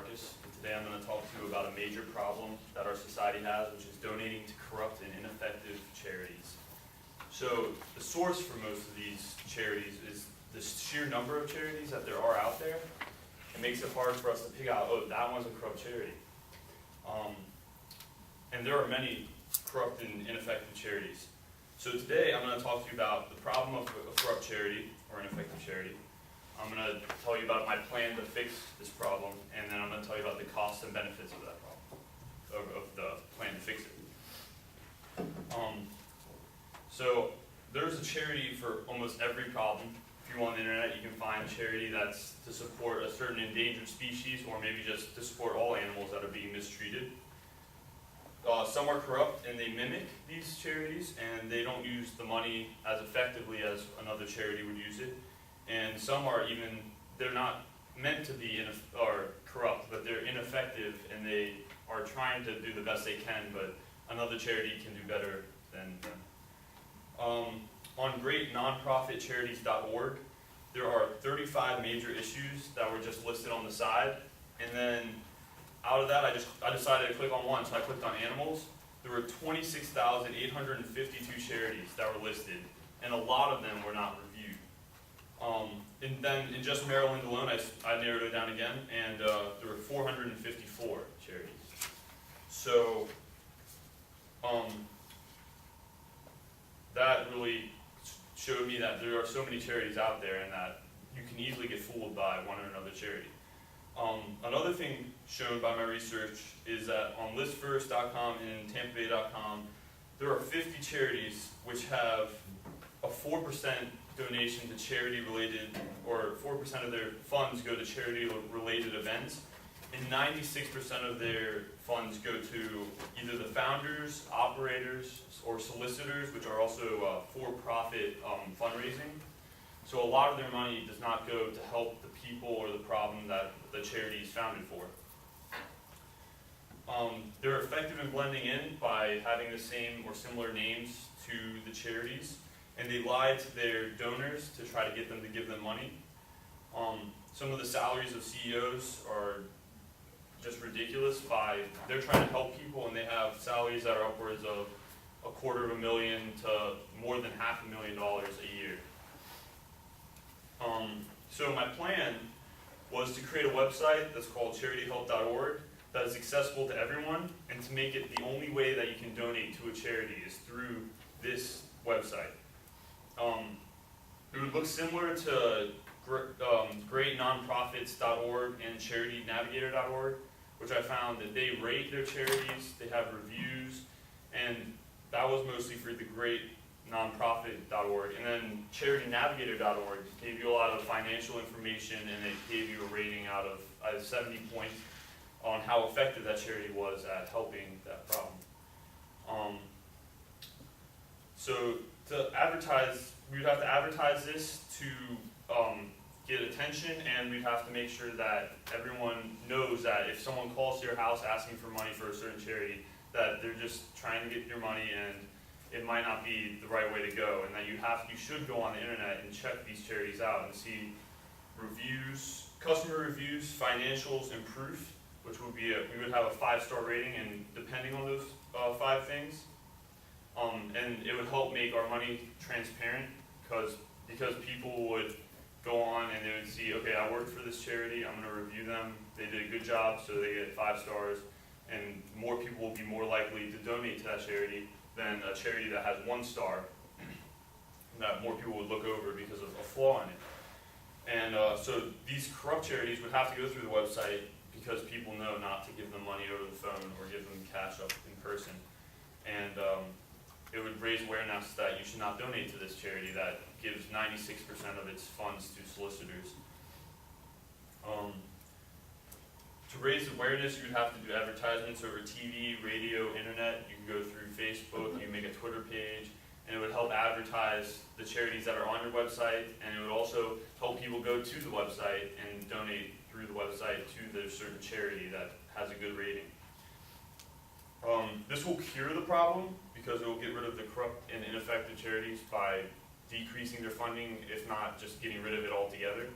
Marcus, and today I'm going to talk to you about a major problem that our society has, which is donating to corrupt and ineffective charities. So the source for most of these charities is the sheer number of charities that there are out there. It makes it hard for us to pick out, oh, that one's a corrupt charity. And there are many corrupt and ineffective charities. So today I'm going to talk to you about the problem of a corrupt charity or ineffective charity. I'm going to tell you about my plan to fix this problem, and then I'm going to tell you about the costs and benefits of that problem, of the plan to fix it. So there's a charity for almost every problem. If you go on the internet, you can find a charity that's to support a certain endangered species, or maybe just to support all animals that are being mistreated. Some are corrupt and they mimic these charities, and they don't use the money as effectively as another charity would use it. And some are even, they're not meant to be corrupt, but they're ineffective, and they are trying to do the best they can, but another charity can do better than them. On greatnonprofitcharities.org, there are 35 major issues that were just listed on the side, and then out of that, I decided to click on one, so I clicked on animals. There were 26,852 charities that were listed, and a lot of them were not reviewed. And then in just Maryland alone, I narrowed it down again, and there were 454 charities. So that really showed me that there are so many charities out there, and that you can easily get fooled by one or another charity. Another thing shown by my research is that on listfirst.com and tampabay.com, there are 50 charities which have a 4% donation to charity related, or 4% of their funds go to charity related events, and 96% of their funds go to either the founders, operators, or solicitors, which are also for-profit fundraising. So a lot of their money does not go to help the people or the problem that the charity is founded for. They're effective in blending in by having the same or similar names to the charities, and they lie to their donors to try to get them to give them money. Some of the salaries of CEOs are just ridiculous. They're trying to help people, and they have salaries that are upwards of $250,000 to more than $500,000 a year. So my plan was to create a website that's called charityhelp.org that is accessible to everyone, and to make it the only way that you can donate to a charity is through this website. It would look similar to greatnonprofits.org and charitynavigator.org, which I found that they rate their charities, they have reviews, and that was mostly for the greatnonprofit.org. And then charitynavigator.org gave you a lot of financial information, and it gave you a rating out of 70 points on how effective that charity was at helping that problem. So to advertise, we would have to advertise this to get attention, and we'd have to make sure that everyone knows that if someone calls to your house asking for money for a certain charity, that they're just trying to get your money, and it might not be the right way to go, and that you should go on the internet and check these charities out and see reviews, customer reviews, financials, and proof, which would be we would have a 5-star rating, and depending on those 5 things, and it would help make our money transparent, because people would go on and they would see, okay, I worked for this charity, I'm going to review them, they did a good job, so they get 5 stars, and more people will be more likely to donate to that charity than a charity that has 1 star, that more people would look over because of a flaw in it. And so these corrupt charities would have to go through the website, because people know not to give them money over the phone or give them cash up in person. And it would raise awareness that you should not donate to this charity that gives 96% of its funds to solicitors. To raise awareness, you would have to do advertisements over TV, radio, internet. You can go through Facebook, you can make a Twitter page, and it would help advertise the charities that are on your website, and it would also help people go to the website and donate through the website to the certain charity that has a good rating. This will cure the problem, because it will get rid of the corrupt and ineffective charities by decreasing their funding, if not just getting rid of it altogether.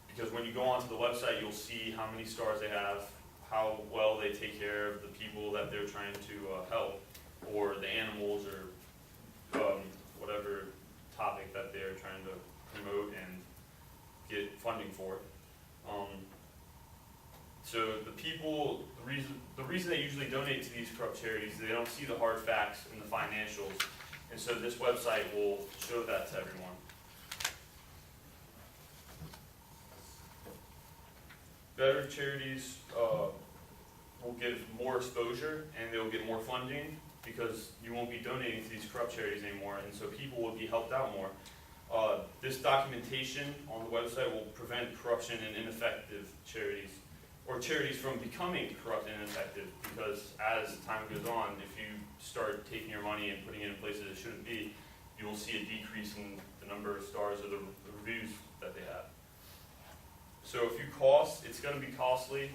Because when you go onto the website, you'll see how many stars they have, how well they take care of the people that they're trying to help, or the animals, or whatever topic that they're trying to promote and get funding for. So the reason they usually donate to these corrupt charities is they don't see the hard facts and the financials, and so this website will show that to everyone. Better charities will give more exposure and they'll get more funding because you won't be donating to these corrupt charities anymore, and so people will be helped out more. This documentation on the website will prevent corruption and ineffective charities, or charities from becoming corrupt and ineffective, because as time goes on, if you start taking your money and putting it in places it shouldn't be, you will see a decrease in the number of stars or the reviews that they have. So if you cost, it's going to be costly.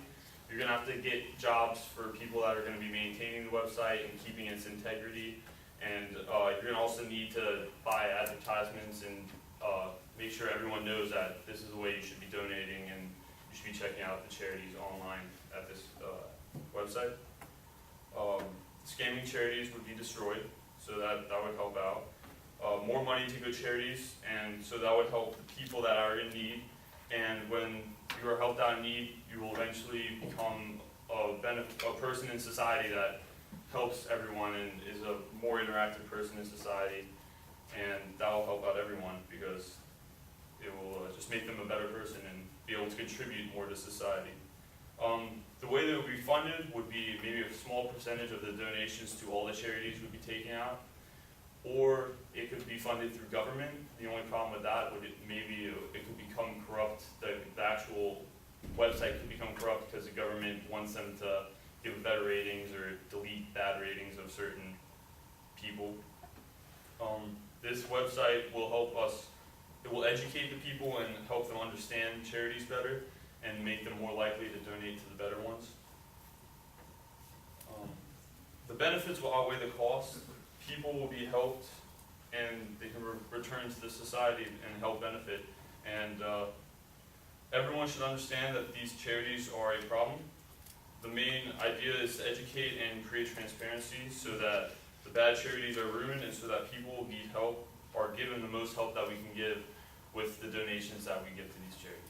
You're going to have to get jobs for people that are going to be maintaining the website and keeping its integrity. And you're going to also need to buy advertisements and make sure everyone knows that this is the way you should be donating, and you should be checking out the charities online at this website. Scamming charities would be destroyed, so that would help out. More money to good charities, and so that would help the people that are in need. And when you are helped out in need, you will eventually become a person in society that helps everyone and is a more interactive person in society, and that will help out everyone because it will just make them a better person and be able to contribute more to society. The way that it would be funded would be maybe a small percentage of the donations to all the charities would be taken out, or it could be funded through government. The only problem with that would maybe it could become corrupt. The actual website could become corrupt because the government wants them to give better ratings or delete bad ratings of certain people. This website will help us. It will educate the people and help them understand charities better and make them more likely to donate to the better ones. The benefits will outweigh the costs. People will be helped and they can return to the society and help benefit. And everyone should understand that these charities are a problem. The main idea is to educate and create transparency so that the bad charities are ruined and so that people will be helped or given the most help that we can give with the donations that we give to these charities.